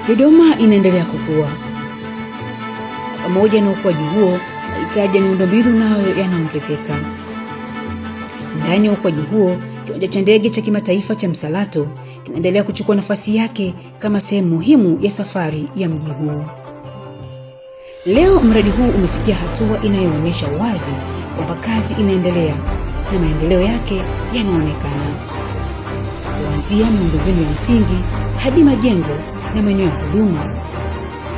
Dodoma inaendelea kukua. Pamoja na ukuaji huo, mahitaji ya miundombinu nayo yanaongezeka. Ndani ya ukuaji huo, kiwanja cha ndege cha kimataifa cha Msalato kinaendelea kuchukua nafasi yake kama sehemu muhimu ya safari ya mji huo. Leo mradi huu umefikia hatua inayoonyesha wazi kwamba kazi inaendelea na maendeleo yake yanaonekana. Kuanzia miundombinu ya msingi hadi majengo na maeneo ya huduma,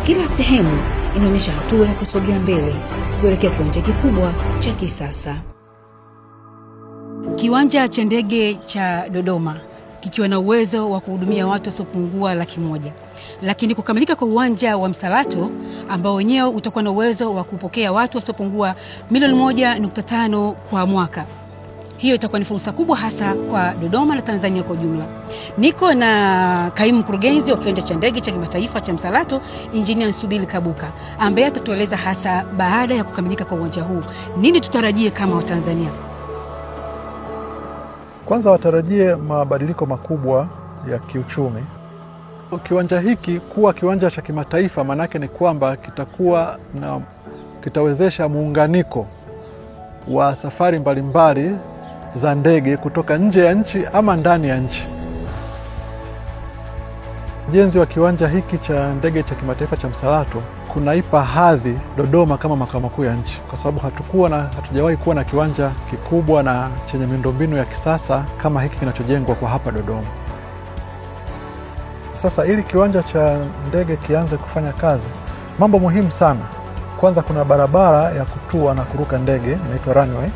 kila sehemu inaonyesha hatua ya kusogea mbele kuelekea kiwanja kikubwa cha kisasa. Kiwanja cha ndege cha Dodoma kikiwa na uwezo wa kuhudumia watu wasiopungua 100,000. Lakini kukamilika kwa uwanja wa Msalato ambao wenyewe utakuwa na uwezo wa kupokea watu wasiopungua 1.5 kwa mwaka. Hiyo itakuwa ni fursa kubwa hasa kwa Dodoma na Tanzania kwa ujumla. Niko na kaimu mkurugenzi wa kiwanja cha ndege cha kimataifa cha Msalato, Engineer Nsubili Kabuka, ambaye atatueleza hasa baada ya kukamilika kwa uwanja huu, nini tutarajie kama Watanzania. Kwanza watarajie mabadiliko makubwa ya kiuchumi. Kiwanja hiki kuwa kiwanja cha kimataifa manake ni kwamba kitawezesha muunganiko wa safari mbalimbali za ndege kutoka nje ya nchi ama ndani ya nchi. Ujenzi wa kiwanja hiki cha ndege cha kimataifa cha Msalato kunaipa hadhi Dodoma kama makao makuu ya nchi, kwa sababu hatujawahi kuwa na kiwanja kikubwa na chenye miundombinu ya kisasa kama hiki kinachojengwa kwa hapa Dodoma. Sasa ili kiwanja cha ndege kianze kufanya kazi, mambo muhimu sana. Kwanza kuna barabara ya kutua na kuruka ndege inaitwa runway,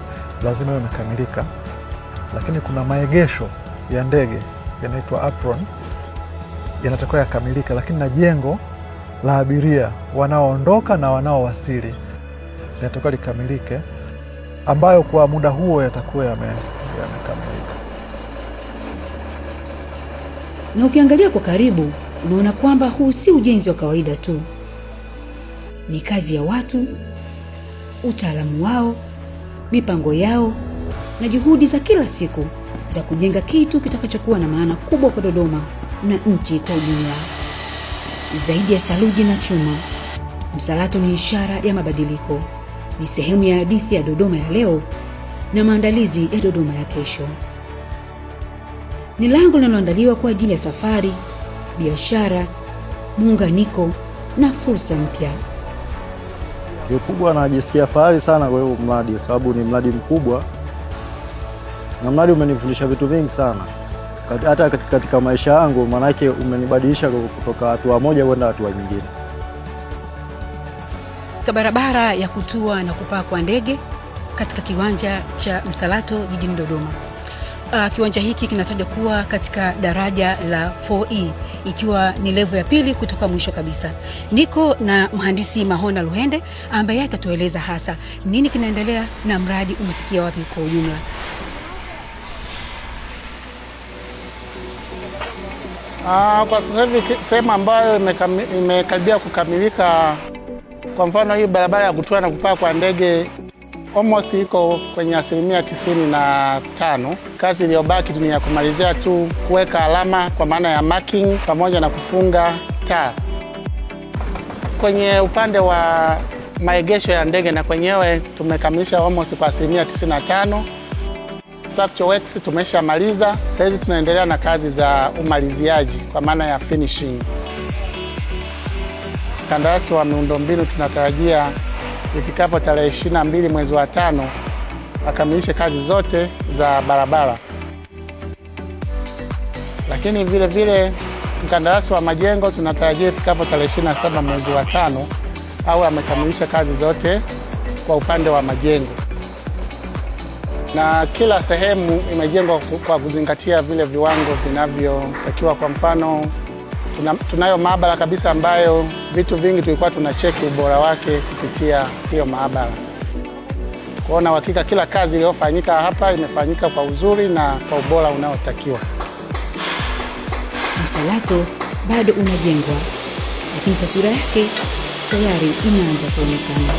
lazima iwe imekamilika. Lakini kuna maegesho ya ndege yanaitwa apron, yanatakiwa yakamilika, lakini na jengo la abiria wanaoondoka na wanaowasili yanatakiwa likamilike, ambayo kwa muda huo yatakuwa yamekamilika. Na ukiangalia kwa karibu, unaona kwamba huu si ujenzi wa kawaida tu. Ni kazi ya watu, utaalamu wao, mipango yao na juhudi za kila siku za kujenga kitu kitakachokuwa na maana kubwa kwa Dodoma na nchi kwa ujumla. Zaidi ya saruji na chuma, Msalato ni ishara ya mabadiliko. Ni sehemu ya hadithi ya Dodoma ya leo na maandalizi ya Dodoma ya kesho. Ni lango linaloandaliwa kwa ajili ya safari, biashara, muunganiko na fursa mpya. Kikubwa najisikia fahari sana kwa hiyo mradi, kwa sababu ni mradi mkubwa na mradi umenifundisha vitu vingi sana hata katika maisha yangu, maana yake umenibadilisha kutoka hatua moja kwenda hatua nyingine. Barabara ya kutua na kupaa kwa ndege katika kiwanja cha Msalato jijini Dodoma. Kiwanja hiki kinatajwa kuwa katika daraja la 4E, ikiwa ni level ya pili kutoka mwisho kabisa. Niko na mhandisi Mahona Luhende ambaye atatueleza hasa nini kinaendelea na mradi umefikia wapi kwa ujumla. Kwa sasa hivi sehemu ambayo imekaribia kukamilika, kwa mfano hii barabara ya kutua na kupaa kwa ndege almost iko kwenye 95%. Kazi iliyobaki ni ya kumalizia tu kuweka alama kwa maana ya marking pamoja na kufunga taa. Kwenye upande wa maegesho ya ndege na kwenyewe tumekamilisha almost kwa 95%. Structure works tumeshamaliza. Sasa hizi tunaendelea na kazi za umaliziaji kwa maana ya finishing. Kandarasi wa miundombinu tunatarajia ifikapo tarehe 22 mwezi wa 5 akamilishe kazi zote za barabara. Lakini vile vile mkandarasi wa majengo tunatarajia ifikapo tarehe 27 mwezi wa 5 au amekamilisha kazi zote kwa upande wa majengo. Na kila sehemu imejengwa kwa kuzingatia vile viwango vinavyotakiwa. Kwa mfano tunayo maabara kabisa ambayo vitu vingi tulikuwa tunacheki ubora wake kupitia hiyo maabara. Kuona hakika kila kazi iliyofanyika hapa imefanyika kwa uzuri na kwa ubora unaotakiwa. Msalato bado unajengwa, lakini taswira yake tayari inaanza kuonekana.